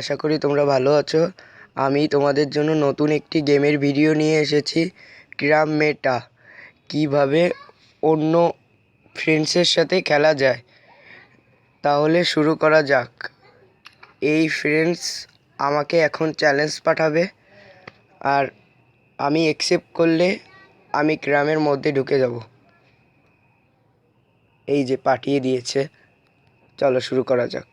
আশা করি তোমরা ভালো আছো। আমি তোমাদের জন্য নতুন একটি গেমের ভিডিও নিয়ে এসেছি। ক্রাম মেটা কীভাবে অন্য ফ্রেন্ডসের সাথে খেলা যায়। তাহলে শুরু করা যাক। এই ফ্রেন্ডস আমাকে এখন চ্যালেঞ্জ পাঠাবে, আর আমি অ্যাকসেপ্ট করলে আমি ক্রামের মধ্যে ঢুকে যাব। এই যে পাঠিয়ে দিয়েছে, চলো শুরু করা যাক।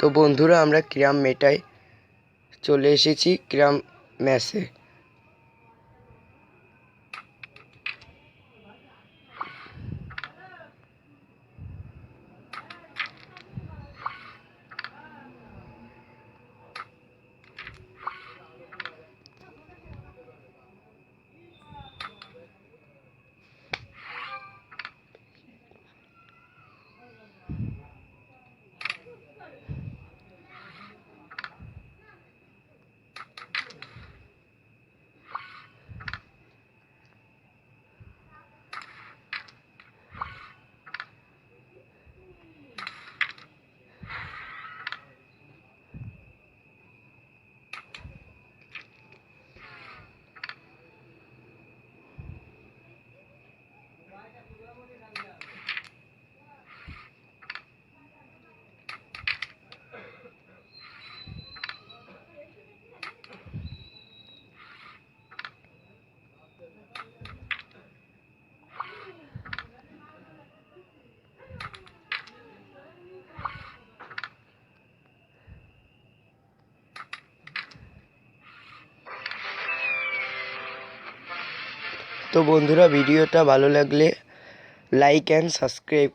তো বন্ধুরা, আমরা ক্রাম মেটায় চলে এসেছি, ক্রাম ম্যাচে। তো বন্ধুরা, ভিডিওটা ভালো লাগলে লাইক অ্যান্ড সাবস্ক্রাইব